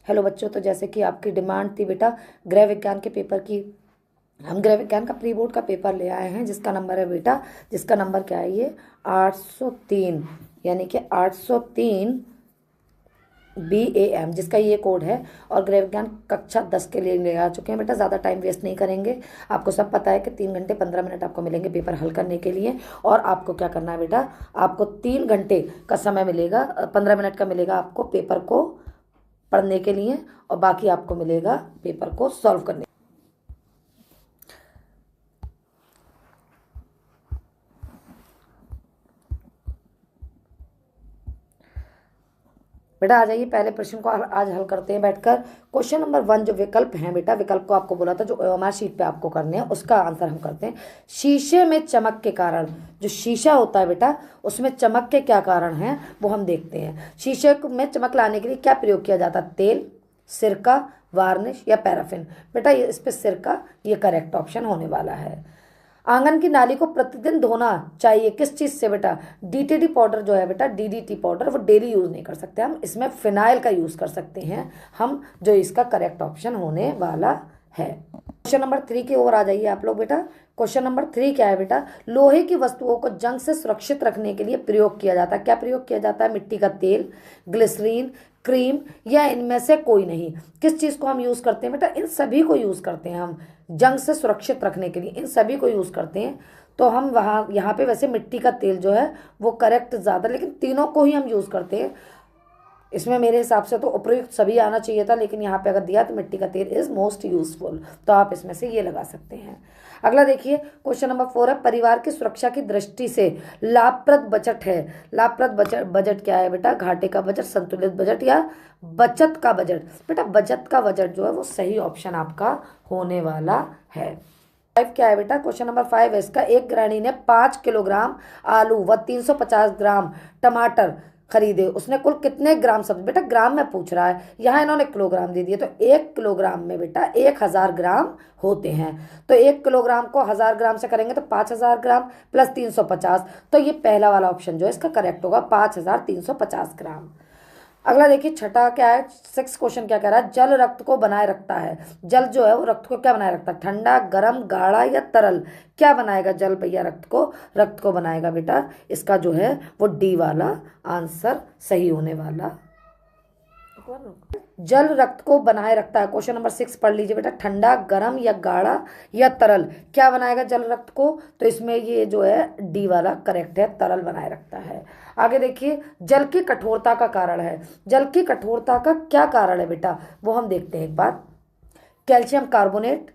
Hello बच्चों, तो जैसे कि आपकी डिमांड थी बेटा गृह विज्ञान के पेपर की, हम गृह विज्ञान का प्री बोर्ड का पेपर ले आए हैं जिसका नंबर है बेटा, जिसका नंबर क्या है ये 803, यानी कि 803 BAM, जिसका ये कोड है। और गृह विज्ञान कक्षा 10 के लिए ले आ चुके हैं बेटा। ज़्यादा टाइम वेस्ट नहीं करेंगे। आपको सब पता है कि 3 घंटे 15 मिनट आपको मिलेंगे पेपर हल करने के लिए। और आपको क्या करना है बेटा, आपको 3 घंटे का समय मिलेगा, 15 मिनट का मिलेगा आपको पेपर को पढ़ने के लिए, और बाकी आपको मिलेगा पेपर को सॉल्व करने। बेटा आ जाइए, पहले प्रश्न को आज हल करते हैं बैठकर। क्वेश्चन नंबर 1 जो विकल्प हैं बेटा, विकल्प को आपको बोला था जो हमारी शीट पे आपको करने हैं, उसका आंसर हम करते हैं। शीशे में चमक के कारण, जो शीशा होता है बेटा उसमें चमक के क्या कारण हैं वो हम देखते हैं। शीशे में चमक लाने के लिए क्या प्रयोग किया जाता है? तेल, सिरका, वार्निश या पैराफिन? बेटा ये इस पे सिरका, ये करेक्ट ऑप्शन होने वाला है। आंगन की नाली को प्रतिदिन धोना चाहिए किस चीज से बेटा? DDT पाउडर जो है बेटा, DDT पाउडर वो डेली यूज नहीं कर सकते हम, इसमें फिनाइल का यूज कर सकते हैं हम, जो इसका करेक्ट ऑप्शन होने वाला है। क्वेश्चन नंबर 3 की ओर आ जाइए आप लोग बेटा। क्वेश्चन नंबर 3 क्या है बेटा? लोहे की वस्तुओं को जंग से सुरक्षित रखने के लिए प्रयोग किया जाता है। क्या प्रयोग किया जाता है? मिट्टी का तेल, ग्लिसरीन, क्रीम या इनमें से कोई नहीं? किस चीज को हम यूज करते हैं बेटा? इन सभी को यूज करते हैं हम जंग से सुरक्षित रखने के लिए, इन सभी को यूज करते हैं। तो हम यहाँ पे वैसे मिट्टी का तेल जो है वो करेक्ट ज्यादा, लेकिन तीनों को ही हम यूज करते हैं। इसमें मेरे हिसाब से तो उपयुक्त सभी आना चाहिए था, लेकिन यहाँ पे अगर दिया तो मिट्टी का तेल इज मोस्ट यूजफुल, तो आप इसमें से ये लगा सकते हैं। अगला देखिए, क्वेश्चन नंबर 4 है, परिवार की सुरक्षा की दृष्टि से लाभप्रद बजट है। लाभप्रद बजट क्या है बेटा? घाटे का बजट, संतुलित बजट या बचत का बजट? बेटा बचत का बजट जो है वो सही ऑप्शन आपका होने वाला है। 5 क्या है बेटा? क्वेश्चन नंबर 5 है इसका, एक गृहिणी ने 5 किलोग्राम आलू व 350 ग्राम टमाटर खरीदे, उसने कुल कितने ग्राम सब्जी? बेटा ग्राम में पूछ रहा है, यहाँ इन्होंने किलोग्राम दे दिए, तो 1 किलोग्राम में बेटा 1000 ग्राम होते हैं। तो 1 किलोग्राम को 1000 ग्राम से करेंगे तो 5000 ग्राम प्लस 350, तो ये पहला वाला ऑप्शन जो है इसका करेक्ट होगा, 5350 ग्राम। अगला देखिए, छठा क्या है, 6 क्वेश्चन क्या कह रहा है? जल रक्त को बनाए रखता है। जल जो है वो रक्त को क्या बनाए रखता है? ठंडा, गर्म, गाढ़ा या तरल? क्या बनाएगा जल भैया रक्त को बनाएगा बेटा, इसका जो है वो डी वाला आंसर सही होने वाला। जल रक्त को बनाए रखता है, क्वेश्चन नंबर 6 पढ़ लीजिए बेटा, ठंडा, गर्म या गाढ़ा या तरल? क्या बनाएगा जल रक्त को? तो इसमें ये जो है डी वाला करेक्ट है, तरल बनाए रखता है। आगे देखिए, जल की कठोरता का कारण है। जल की कठोरता का क्या कारण है बेटा, वो हम देखते हैं एक बार। Calcium carbonate,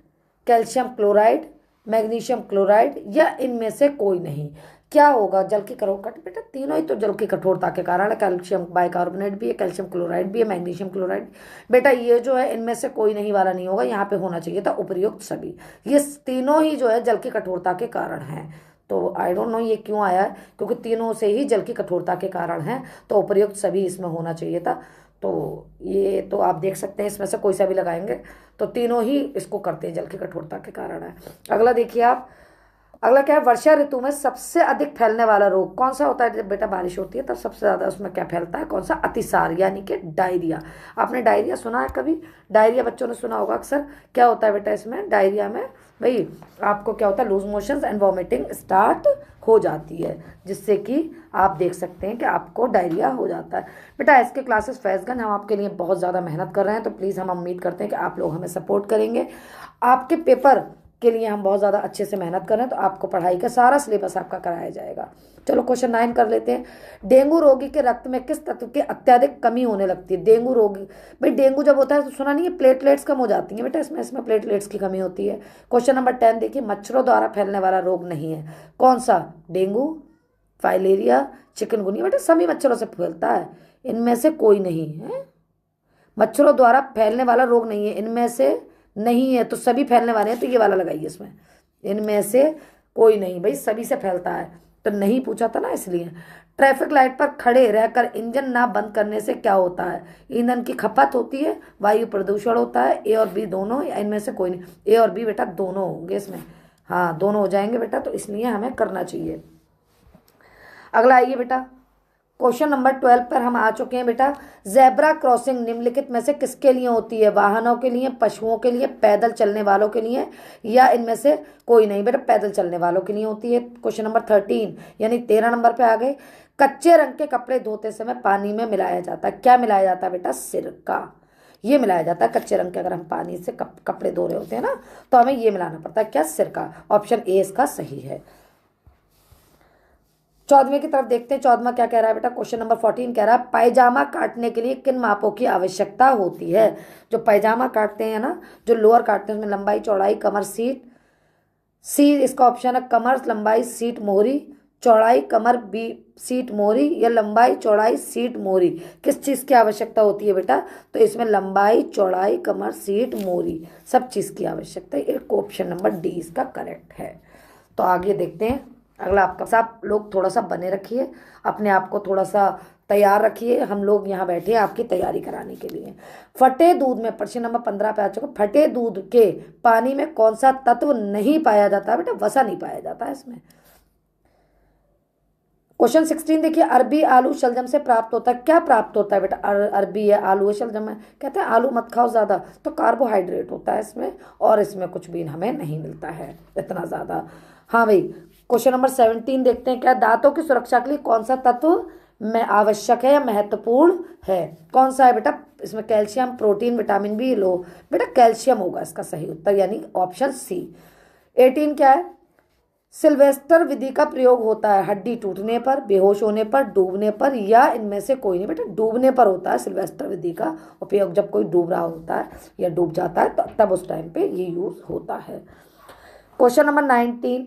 calcium chloride, magnesium chloride या इनमें से कोई नहीं? क्या होगा जल की कठोरता? बेटा तीनों ही तो जल की कठोरता के कारण है, कैल्शियम बाइकार्बोनेट भी है, कैल्शियम क्लोराइड भी है, मैग्नीशियम क्लोराइड। बेटा ये जो है इनमें से कोई नहीं वाला नहीं होगा, यहाँ पे होना चाहिए था उपयुक्त सभी। ये तीनों ही जो है जल की कठोरता के कारण है। तो आई डोंट नो ये क्यों आया है, क्योंकि तीनों से ही जल की कठोरता के कारण है, तो उपयुक्त सभी इसमें होना चाहिए था। तो ये तो आप देख सकते हैं, इसमें से कोई सा भी लगाएंगे तो तीनों ही इसको करते हैं, जल की कठोरता के कारण है। अगला देखिए आप, अगला क्या है? वर्षा ऋतु में सबसे अधिक फैलने वाला रोग कौन सा होता है? जब बेटा बारिश होती है तब सबसे ज्यादा उसमें क्या फैलता है? कौन सा? अतिसार, यानी कि डायरिया। आपने डायरिया सुना है कभी? डायरिया बच्चों ने सुना होगा अक्सर। क्या होता है बेटा इसमें? डायरिया में भाई आपको क्या होता है? Loose motions and vomiting start हो जाती है, जिससे कि आप देख सकते हैं कि आपको डायरिया हो जाता है। बेटा एसके क्लासेस फैजगंज, हम आपके लिए बहुत ज़्यादा मेहनत कर रहे हैं, तो प्लीज़ हम उम्मीद करते हैं कि आप लोग हमें सपोर्ट करेंगे। आपके पेपर के लिए हम बहुत ज़्यादा अच्छे से मेहनत कर रहे हैं, तो आपको पढ़ाई का सारा सिलेबस आपका कराया जाएगा। चलो क्वेश्चन 9 कर लेते हैं। डेंगू रोगी के रक्त में किस तत्व की अत्यधिक कमी होने लगती है? डेंगू रोगी, भाई डेंगू जब होता है तो सुना नहीं है प्लेटलेट्स कम हो जाती हैं बेटा, इसमें प्लेटलेट्स की कमी होती है। क्वेश्चन नंबर 10 देखिए, मच्छरों द्वारा फैलने वाला रोग नहीं है, कौन सा? Dengue, filaria, chikungunya? बेटा सभी मच्छरों से फैलता है, इनमें से कोई नहीं है। मच्छरों द्वारा फैलने वाला रोग नहीं है, इनमें से नहीं है, तो सभी फैलने वाले हैं, तो ये वाला लगाइए इसमें, इनमें से कोई नहीं, भाई सभी से फैलता है, तो नहीं पूछा था ना इसलिए। ट्रैफिक लाइट पर खड़े रहकर इंजन ना बंद करने से क्या होता है? ईंधन की खपत होती है, वायु प्रदूषण होता है, ए और बी दोनों, या इनमें से कोई नहीं? ए और बी बेटा दोनों होंगे इसमें, हाँ दोनों हो जाएंगे बेटा, तो इसलिए हमें करना चाहिए। अगला आइए बेटा, क्वेश्चन नंबर 12 पर हम आ चुके हैं बेटा। जेब्रा क्रॉसिंग निम्नलिखित में से किसके लिए होती है? वाहनों के लिए, पशुओं के लिए, पैदल चलने वालों के लिए, या इनमें से कोई नहीं? बेटा पैदल चलने वालों के लिए होती है। क्वेश्चन नंबर 13 यानी 13 नंबर पे आ गए। कच्चे रंग के कपड़े धोते समय पानी में मिलाया जाता है, क्या मिलाया जाता है बेटा? सिरका। ये मिलाया जाता है कच्चे रंग के, अगर हम पानी से कपड़े धो रहे होते हैं ना तो हमें ये मिलाना पड़ता है, क्या? सिरका। ऑप्शन ए इसका सही है। 14वें की तरफ देखते हैं। 14वां क्या कह रहा है बेटा? क्वेश्चन नंबर 14 कह रहा है पायजामा काटने के लिए किन मापों की आवश्यकता होती है? जो पायजामा काटते हैं ना, जो लोअर काटते हैं, उसमें लंबाई, चौड़ाई, कमर, सीट। सी इसका ऑप्शन है, कमर, लंबाई, सीट, मोहरी। चौड़ाई, कमर, बी, सीट, मोहरी, या लंबाई, चौड़ाई, सीट, मोहरी। किस चीज़ की आवश्यकता होती है बेटा? तो इसमें लंबाई, चौड़ाई, कमर, सीट, मोहरी, सब चीज़ की आवश्यकता है। एक ऑप्शन नंबर डी इसका करेक्ट है। तो आगे देखते हैं अगला। आपका सब लोग थोड़ा सा बने रखिए, अपने आप को थोड़ा सा तैयार रखिए। हम लोग यहाँ बैठे हैं आपकी तैयारी कराने के लिए। फटे दूध में, प्रश्न नंबर 15 पे आ चुका। फटे दूध के पानी में कौन सा तत्व नहीं पाया जाता बेटा? वसा नहीं पाया जाता है इसमें। क्वेश्चन 16 देखिए। अरबी आलू शलजम से प्राप्त होता है, क्या प्राप्त होता है बेटा? अरबी है, आलू है, शलजम है। कहते हैं आलू मत खाओ ज़्यादा, तो कार्बोहाइड्रेट होता है इसमें, और इसमें कुछ भी हमें नहीं मिलता है इतना ज़्यादा। हाँ भाई, क्वेश्चन नंबर 17 देखते हैं। क्या दांतों की सुरक्षा के लिए कौन सा तत्व में आवश्यक है या महत्वपूर्ण है? कौन सा है बेटा? इसमें कैल्शियम, प्रोटीन, विटामिन बी, लो। बेटा कैल्शियम होगा इसका सही उत्तर, यानी ऑप्शन सी। 18 क्या है? सिल्वेस्टर विधि का प्रयोग होता है हड्डी टूटने पर, बेहोश होने पर, डूबने पर, या इनमें से कोई नहीं? बेटा डूबने पर होता है सिल्वेस्टर विधि का उपयोग। जब कोई डूब रहा होता है या डूब जाता है तो तब उस टाइम पे ये यूज होता है। क्वेश्चन नंबर 19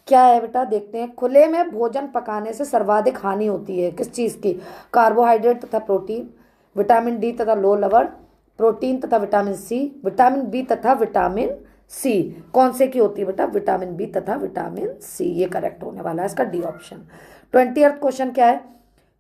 क्या है बेटा? देखते हैं। खुले में भोजन पकाने से सर्वाधिक हानि होती है, किस चीज़ की? कार्बोहाइड्रेट तथा प्रोटीन, विटामिन डी तथा लो लवण, प्रोटीन तथा विटामिन सी, विटामिन बी तथा विटामिन सी। कौन से की होती है बेटा? विटामिन बी तथा विटामिन सी। ये करेक्ट होने वाला है इसका डी ऑप्शन। 20th क्वेश्चन क्या है?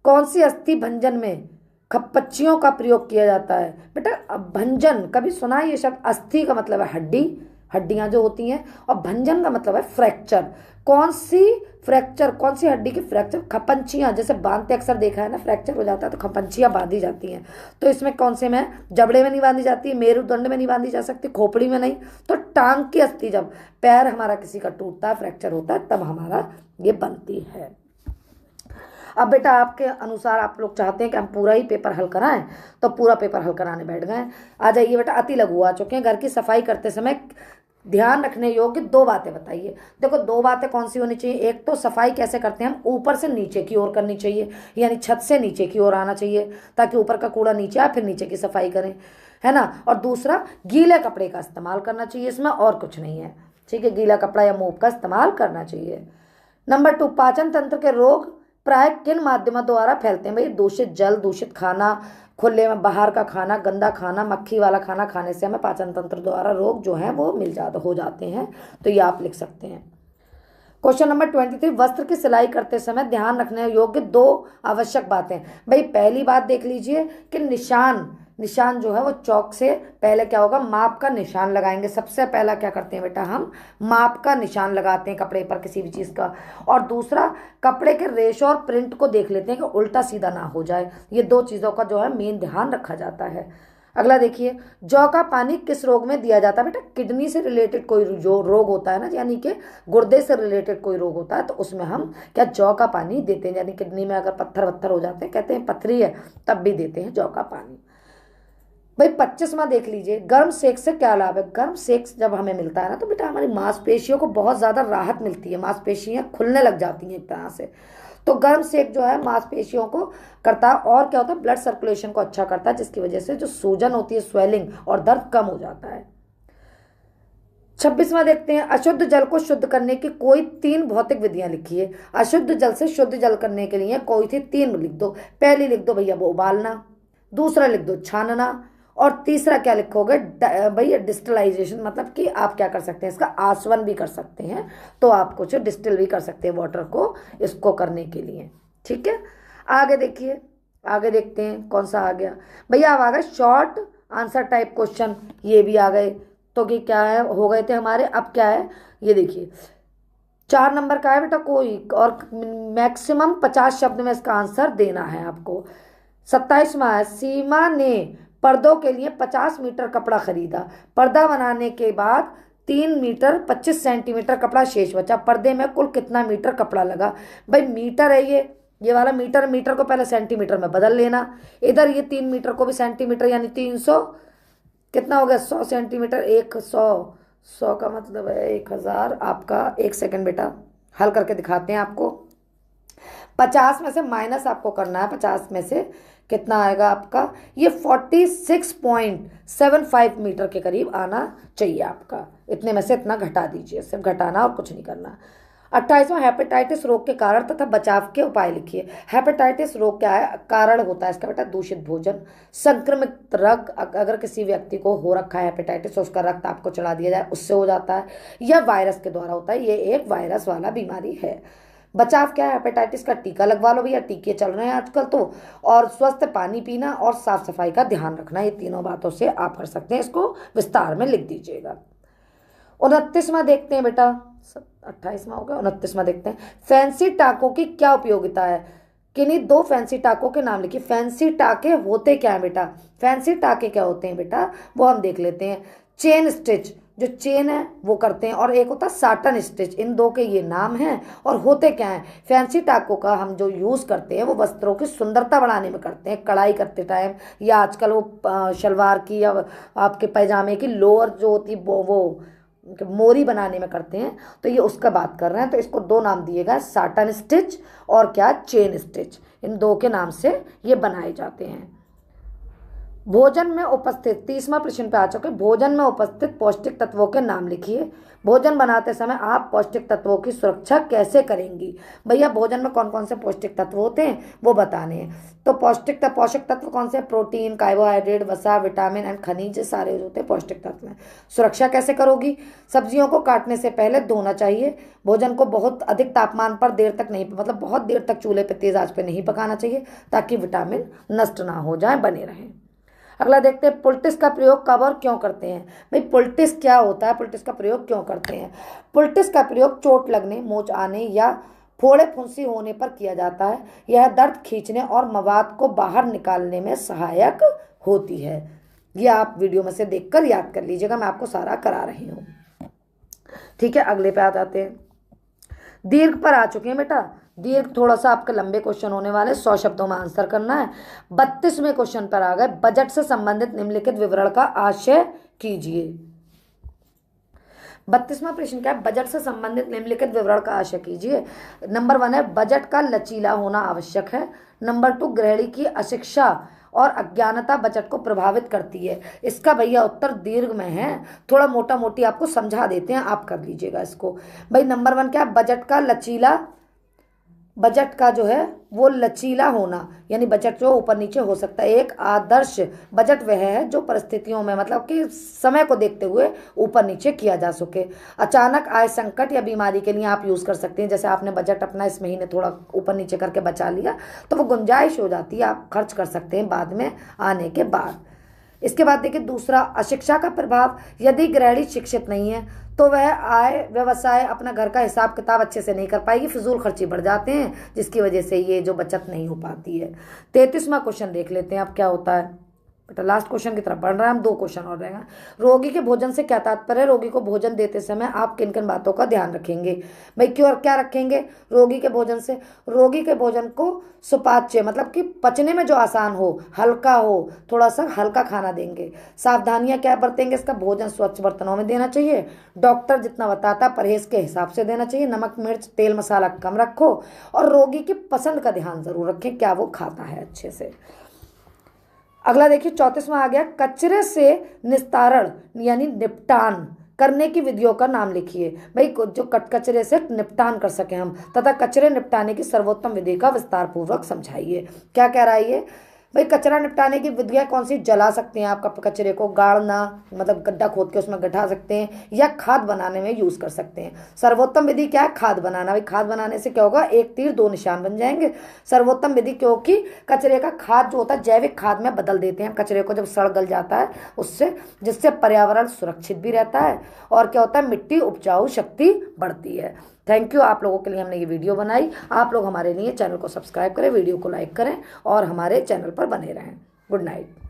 कौन सी अस्थि भंजन में खप्पच्चियों का प्रयोग किया जाता है? बेटा भंजन कभी सुना है ये शब्द? अस्थि का मतलब है हड्डी, हड्डियां जो होती हैं, और भंजन का मतलब है फ्रैक्चर। कौन सी फ्रैक्चर? कौन सी हड्डी की फ्रैक्चर? खपंचियां, जैसे बांधते अक्सर देखा है ना, फ्रैक्चर हो जाता है तो खपंचियां बांधी जाती हैं। तो इसमें कौन से में? जबड़े में नहीं बांधी जाती, मेरुदंड में नहीं बांधी जा सकती, खोपड़ी में नहीं, तो टांग की अस्थि, जब पैर हमारा किसी का टूटता है, फ्रैक्चर होता है, तब हमारा ये बनती है। अब बेटा आपके अनुसार आप लोग चाहते हैं कि हम पूरा ही पेपर हल कराएं, तो पूरा पेपर हल कराने बैठ गए। आ जाइए बेटा, अति लघु आ चुके हैं। घर की सफाई करते समय ध्यान रखने योग्य 2 बातें बताइए। देखो 2 बातें कौन सी होनी चाहिए? एक तो सफाई कैसे करते हैं हम, ऊपर से नीचे की ओर करनी चाहिए, यानी छत से नीचे की ओर आना चाहिए, ताकि ऊपर का कूड़ा नीचे आए, फिर नीचे की सफाई करें, है ना। और दूसरा, गीले कपड़े का इस्तेमाल करना चाहिए इसमें, और कुछ नहीं है, ठीक है। गीला कपड़ा या मोप का इस्तेमाल करना चाहिए। नंबर 2, पाचन तंत्र के रोग प्राय किन माध्यमों द्वारा फैलते हैं? भाई दूषित जल, दूषित खाना, खुले में बाहर का खाना, गंदा खाना, मक्खी वाला खाना खाने से हमें पाचन तंत्र द्वारा रोग जो है वो हो जाते हैं। तो ये आप लिख सकते हैं। क्वेश्चन नंबर 23, वस्त्र की सिलाई करते समय ध्यान रखने योग्य 2 आवश्यक बातें। भाई पहली बात देख लीजिए कि निशान जो है वो चौक से पहले क्या होगा? माप का निशान लगाएंगे। सबसे पहला क्या करते हैं बेटा? हम माप का निशान लगाते हैं कपड़े पर, किसी भी चीज़ का। और दूसरा, कपड़े के रेशो और प्रिंट को देख लेते हैं कि उल्टा सीधा ना हो जाए। ये 2 चीज़ों का जो है मेन ध्यान रखा जाता है। अगला देखिए, जौ का पानी किस रोग में दिया जाता है? बेटा किडनी से रिलेटेड कोई जो रोग होता है ना, यानी कि गुर्दे से रिलेटेड कोई रोग होता है, तो उसमें हम क्या जौ का पानी देते हैं। यानी किडनी में अगर पत्थर वत्थर हो जाते हैं, कहते हैं पथरी है, तब भी देते हैं जौ का पानी। भाई 25वां देख लीजिए, गर्म सेक से क्या लाभ है? गर्म सेक जब हमें मिलता है ना, तो बेटा हमारी मांसपेशियों को बहुत ज़्यादा राहत मिलती है, मांसपेशियाँ खुलने लग जाती हैं एक तरह से। तो गर्म सेक जो है मांसपेशियों को करता है, और क्या होता है? ब्लड सर्कुलेशन को अच्छा करता है, जिसकी वजह से जो सूजन होती है, स्वेलिंग और दर्द कम हो जाता है। 26वां देखते हैं, अशुद्ध जल को शुद्ध करने की कोई 3 भौतिक विधियां लिखिए। अशुद्ध जल से शुद्ध जल करने के लिए कोई थी 3 लिख दो। पहली लिख दो भैया वो उबालना, दूसरा लिख दो छानना, और तीसरा क्या लिखोगे भैया? डिस्टिलाइजेशन, मतलब कि आप क्या कर सकते हैं, इसका आसवन भी कर सकते हैं, तो आप कुछ डिस्टिल भी कर सकते हैं वाटर को, इसको करने के लिए, ठीक है। आगे देखिए, आगे देखते हैं कौन सा आ गया भैया। अब आ गए शॉर्ट आंसर टाइप क्वेश्चन, ये भी आ गए। तो कि क्या है, हो गए थे हमारे। अब क्या है ये देखिए, 4 नंबर का है बेटा कोई, और मैक्सिमम 50 शब्द में इसका आंसर देना है आपको। 27वां है, सीमा ने पर्दों के लिए 50 मीटर कपड़ा खरीदा। पर्दा बनाने के बाद 3 मीटर 25 सेंटीमीटर कपड़ा शेष बचा। पर्दे में कुल कितना मीटर कपड़ा लगा? भाई मीटर है ये वाला मीटर, मीटर को पहले सेंटीमीटर में बदल लेना। इधर ये 3 मीटर को भी सेंटीमीटर, यानी 300, कितना हो गया 100 सेंटीमीटर, 100, 100 का मतलब है 1000 आपका। 1 सेकंड बेटा, हल करके दिखाते हैं आपको। 50 में से माइनस आपको करना है, 50 में से कितना आएगा आपका, ये 46.75 मीटर के करीब आना चाहिए आपका। इतने में से इतना घटा दीजिए, सिर्फ घटाना और कुछ नहीं करना। 28वां, हेपेटाइटिस रोग के कारण तथा बचाव के उपाय लिखिए। हेपेटाइटिस रोग क्या है? कारण होता है इसका बेटा दूषित भोजन, संक्रमित रक्त, अगर किसी व्यक्ति को हो रखा है हेपेटाइटिस तो उसका रक्त आपको चढ़ा दिया जाए, उससे हो जाता है, या वायरस के द्वारा होता है। ये एक वायरस वाला बीमारी है। बचाव क्या है? हेपेटाइटिस का टीका लगवा लो भैया, टीके चल रहे हैं आजकल तो। और स्वस्थ पानी पीना और साफ सफाई का ध्यान रखना, ये तीनों बातों से आप कर सकते हैं। इसको विस्तार में लिख दीजिएगा। 29वां देखते हैं बेटा, 28वां हो गया, 29वां देखते हैं। फैंसी टाकों की क्या उपयोगिता है? किन्हीं 2 फैंसी टाकों के नाम लिखिए। फैंसी टाके होते क्या है बेटा? फैंसी टाके क्या होते हैं बेटा, वो हम देख लेते हैं। चेन स्टिच, जो चेन है वो करते हैं, और एक होता है साटन स्टिच। इन 2 के ये नाम हैं। और होते क्या हैं? फैंसी टाकों का हम जो यूज़ करते हैं वो वस्त्रों की सुंदरता बढ़ाने में करते हैं, कढ़ाई करते टाइम, या आजकल वो शलवार की या आपके पैजामे की लोअर जो होती है वो मोरी बनाने में करते हैं। तो ये उसका बात कर रहे हैं, तो इसको 2 नाम दिएगा, साटन स्टिच और क्या, चेन स्टिच। इन 2 के नाम से ये बनाए जाते हैं। भोजन में उपस्थित, 30वां प्रश्न पे आ चुके, भोजन में उपस्थित पौष्टिक तत्वों के नाम लिखिए। भोजन बनाते समय आप पौष्टिक तत्वों की सुरक्षा कैसे करेंगी? भैया भोजन में कौन कौन से पौष्टिक तत्व होते हैं वो बताने हैं। तो पोषक तत्व कौन से? प्रोटीन, कार्बोहाइड्रेट, वसा, विटामिन एंड खनिज, सारे जो होते हैं पौष्टिक तत्व हैं। सुरक्षा कैसे करोगी? सब्जियों को काटने से पहले धोना चाहिए। भोजन को बहुत अधिक तापमान पर देर तक नहीं, मतलब बहुत देर तक चूल्हे पर तेज आंच पे नहीं पकाना चाहिए, ताकि विटामिन नष्ट ना हो जाए, बने रहें। अगला देखते हैं, पुलटिस का प्रयोग कब और क्यों करते हैं? भाई पुलटिस क्या होता है, पुलटिस का प्रयोग क्यों करते हैं? पुलटिस का प्रयोग चोट लगने, मोच आने या फोड़े फुंसी होने पर किया जाता है। यह दर्द खींचने और मवाद को बाहर निकालने में सहायक होती है। यह आप वीडियो में से देखकर याद कर लीजिएगा, मैं आपको सारा करा रही हूँ। ठीक है, अगले पे आ जाते हैं। दीर्घ पर आ चुके हैं बेटा। दीर्घ थोड़ा सा आपके लंबे क्वेश्चन होने वाले, 100 शब्दों में आंसर करना है। 32वें क्वेश्चन पर आ गए। बजट से संबंधित निम्नलिखित विवरण का आशय कीजिए। 32वां प्रश्न क्या है? बजट से संबंधित निम्नलिखित विवरण का आशय कीजिए। नंबर 1 है, बजट का लचीला होना आवश्यक है। नंबर 2, गृहिणी की अशिक्षा और अज्ञानता बजट को प्रभावित करती है। इसका भैया उत्तर दीर्घ में है, थोड़ा मोटा मोटी आपको समझा देते हैं, आप कर लीजिएगा इसको। भाई नंबर 1 क्या है? बजट का जो है वो लचीला होना, यानी बजट जो ऊपर नीचे हो सकता है। एक आदर्श बजट वह है जो परिस्थितियों में, मतलब कि समय को देखते हुए ऊपर नीचे किया जा सके। अचानक आए संकट या बीमारी के लिए आप यूज़ कर सकते हैं। जैसे आपने बजट अपना इस महीने थोड़ा ऊपर नीचे करके बचा लिया, तो वो गुंजाइश हो जाती है, आप खर्च कर सकते हैं बाद में आने के बाद। इसके बाद देखिए दूसरा, अशिक्षा का प्रभाव। यदि गृहिणी शिक्षित नहीं है तो वह आय व्यवसाय अपना घर का हिसाब किताब अच्छे से नहीं कर पाएगी, फिजूल खर्ची बढ़ जाते हैं, जिसकी वजह से ये जो बचत नहीं हो पाती है। 33वां क्वेश्चन देख लेते हैं अब क्या होता है बेटा। लास्ट क्वेश्चन की तरफ बढ़ रहा है, हम 2 क्वेश्चन और रहेगा। रोगी के भोजन से क्या तात्पर्य है? रोगी को भोजन देते समय आप किन किन बातों का ध्यान रखेंगे? भाई क्यों और क्या रखेंगे रोगी के भोजन से? रोगी के भोजन को सुपाच्य, मतलब कि पचने में जो आसान हो, हल्का हो, थोड़ा सा हल्का खाना देंगे। सावधानियां क्या बरतेंगे? इसका भोजन स्वच्छ बर्तनों में देना चाहिए। डॉक्टर जितना बताता है परहेज के हिसाब से देना चाहिए। नमक मिर्च तेल मसाला कम रखो, और रोगी की पसंद का ध्यान जरूर रखें, क्या वो खाता है अच्छे से। अगला देखिए 34वां आ गया, कचरे से निस्तारण यानी निपटान करने की विधियों का नाम लिखिए। भाई जो कचरे से निपटान कर सके हम, तथा कचरे निपटाने की सर्वोत्तम विधि का विस्तार पूर्वक समझाइए। क्या कह रहा है ये? भाई कचरा निपटाने की विधियाँ कौन सी? जला सकते हैं आप कचरे को, गाड़ना मतलब गड्ढा खोद के उसमें गड्ढा सकते हैं, या खाद बनाने में यूज़ कर सकते हैं। सर्वोत्तम विधि क्या है? खाद बनाना। भाई खाद बनाने से क्या होगा? एक तीर 2 निशान बन जाएंगे। सर्वोत्तम विधि क्योंकि कचरे का खाद जो होता है जैविक खाद में बदल देते हैं कचरे को, जब सड़ गल जाता है उससे, जिससे पर्यावरण सुरक्षित भी रहता है, और क्या होता है? मिट्टी उपजाऊ शक्ति बढ़ती है। थैंक यू, आप लोगों के लिए हमने ये वीडियो बनाई। आप लोग हमारे लिए चैनल को सब्सक्राइब करें, वीडियो को लाइक करें और हमारे चैनल पर बने रहें। Good night.